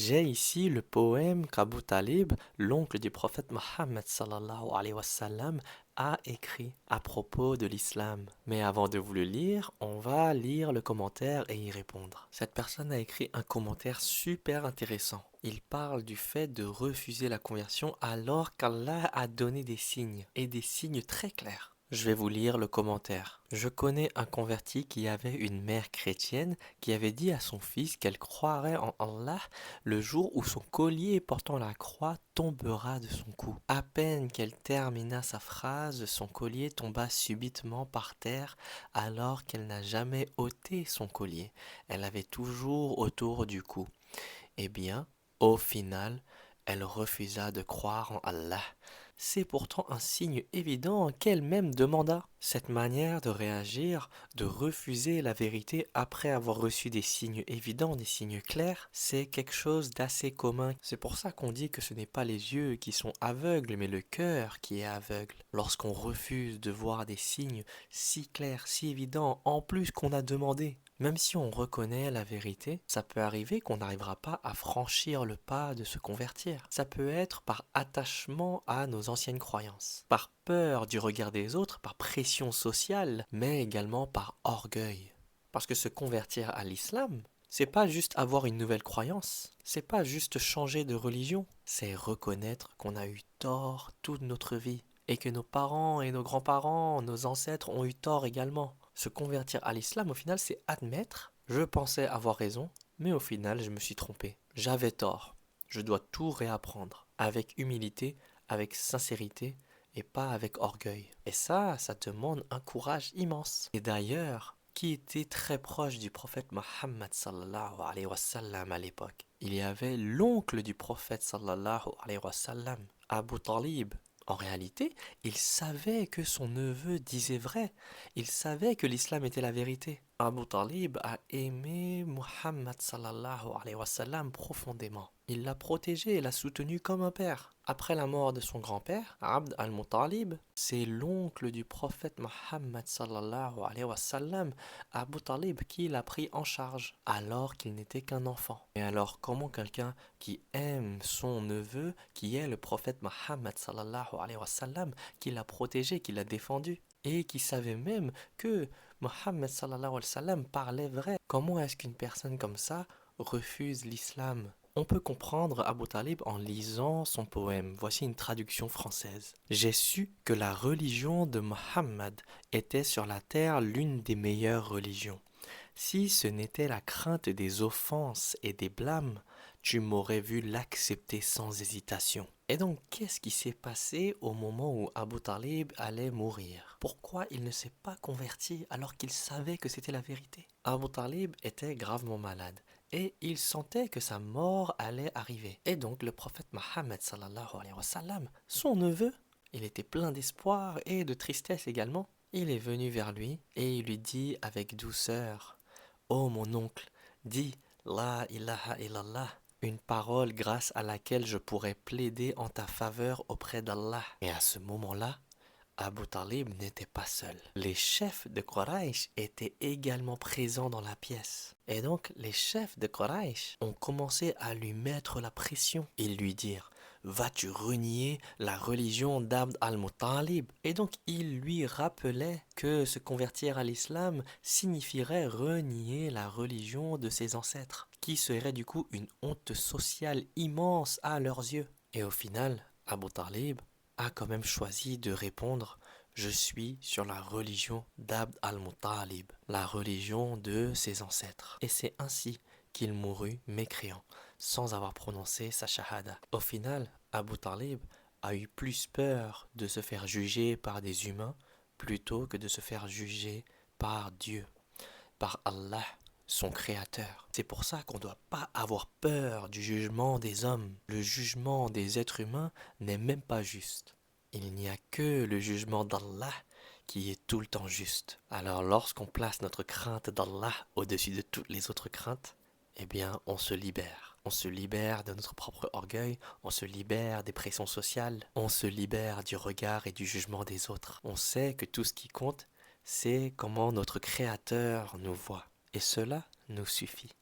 J'ai ici le poème qu'Abu Talib, l'oncle du prophète Mohammed sallallahu alayhi wa sallam, a écrit à propos de l'islam. Mais avant de vous le lire, on va lire le commentaire et y répondre. Cette personne a écrit un commentaire super intéressant. Il parle du fait de refuser la conversion alors qu'Allah a donné des signes, et des signes très clairs. Je vais vous lire le commentaire. Je connais un converti qui avait une mère chrétienne qui avait dit à son fils qu'elle croirait en Allah le jour où son collier portant la croix tombera de son cou. À peine qu'elle termina sa phrase, son collier tomba subitement par terre alors qu'elle n'a jamais ôté son collier. Elle avait toujours autour du cou. Eh bien, au final, elle refusa de croire en Allah. C'est pourtant un signe évident qu'elle-même demanda. Cette manière de réagir, de refuser la vérité après avoir reçu des signes évidents, des signes clairs, c'est quelque chose d'assez commun. C'est pour ça qu'on dit que ce n'est pas les yeux qui sont aveugles, mais le cœur qui est aveugle. Lorsqu'on refuse de voir des signes si clairs, si évidents, en plus qu'on a demandé. Même si on reconnaît la vérité, ça peut arriver qu'on n'arrivera pas à franchir le pas de se convertir. Ça peut être par attachement à nos anciennes croyances, par peur du regard des autres, par pression sociale, mais également par orgueil. Parce que se convertir à l'islam, c'est pas juste avoir une nouvelle croyance, c'est pas juste changer de religion, c'est reconnaître qu'on a eu tort toute notre vie et que nos parents et nos grands-parents, nos ancêtres ont eu tort également. Se convertir à l'islam, au final, c'est admettre, je pensais avoir raison, mais au final, je me suis trompé. J'avais tort. Je dois tout réapprendre, avec humilité, avec sincérité, et pas avec orgueil. Et ça demande un courage immense. Et d'ailleurs, qui était très proche du prophète Mohammed sallallahu alayhi wa sallam à l'époque? Il y avait l'oncle du prophète sallallahu alayhi wa sallam, Abu Talib. En réalité, il savait que son neveu disait vrai. Il savait que l'islam était la vérité. Abu Talib a aimé Muhammad sallallahu alayhi wa sallam profondément. Il l'a protégé et l'a soutenu comme un père. Après la mort de son grand-père, Abd al-Muttalib, c'est l'oncle du prophète Muhammad sallallahu alayhi wa sallam, Abu Talib, qui l'a pris en charge alors qu'il n'était qu'un enfant. Et alors, comment quelqu'un qui aime son neveu, qui est le prophète Muhammad sallallahu alayhi wa sallam, qui l'a protégé, qui l'a défendu, et qui savait même que Mohammed sallallahu alayhi wa sallam parlait vrai. Comment est-ce qu'une personne comme ça refuse l'islam? On peut comprendre Abu Talib en lisant son poème. Voici une traduction française. J'ai su que la religion de Mohammed était sur la terre l'une des meilleures religions. Si ce n'était la crainte des offenses et des blâmes, tu m'aurais vu l'accepter sans hésitation. Et donc, qu'est-ce qui s'est passé au moment où Abu Talib allait mourir? Pourquoi il ne s'est pas converti alors qu'il savait que c'était la vérité? Abu Talib était gravement malade et il sentait que sa mort allait arriver. Et donc, le prophète Mohammed sallallahu alayhi wa sallam, son neveu, il était plein d'espoir et de tristesse également. Il est venu vers lui et il lui dit avec douceur: ô mon oncle, dis La ilaha illallah, une parole grâce à laquelle je pourrais plaider en ta faveur auprès d'Allah. Et à ce moment-là, Abu Talib n'était pas seul. Les chefs de Quraysh étaient également présents dans la pièce. Et donc, les chefs de Quraysh ont commencé à lui mettre la pression. Ils lui dirent: vas-tu renier la religion d'Abd al-Muttalib? Et donc, ils lui rappelaient que se convertir à l'islam signifierait renier la religion de ses ancêtres, qui serait du coup une honte sociale immense à leurs yeux. Et au final, Abu Talib a quand même choisi de répondre: je suis sur la religion d'Abd al-Muttalib, la religion de ses ancêtres. Et c'est ainsi qu'il mourut mécréant, sans avoir prononcé sa shahada. Au final, Abu Talib a eu plus peur de se faire juger par des humains plutôt que de se faire juger par Dieu, par Allah, son créateur. C'est pour ça qu'on ne doit pas avoir peur du jugement des hommes. Le jugement des êtres humains n'est même pas juste. Il n'y a que le jugement d'Allah qui est tout le temps juste. Alors lorsqu'on place notre crainte d'Allah au-dessus de toutes les autres craintes, eh bien on se libère. On se libère de notre propre orgueil, on se libère des pressions sociales, on se libère du regard et du jugement des autres. On sait que tout ce qui compte, c'est comment notre Créateur nous voit. Et cela nous suffit.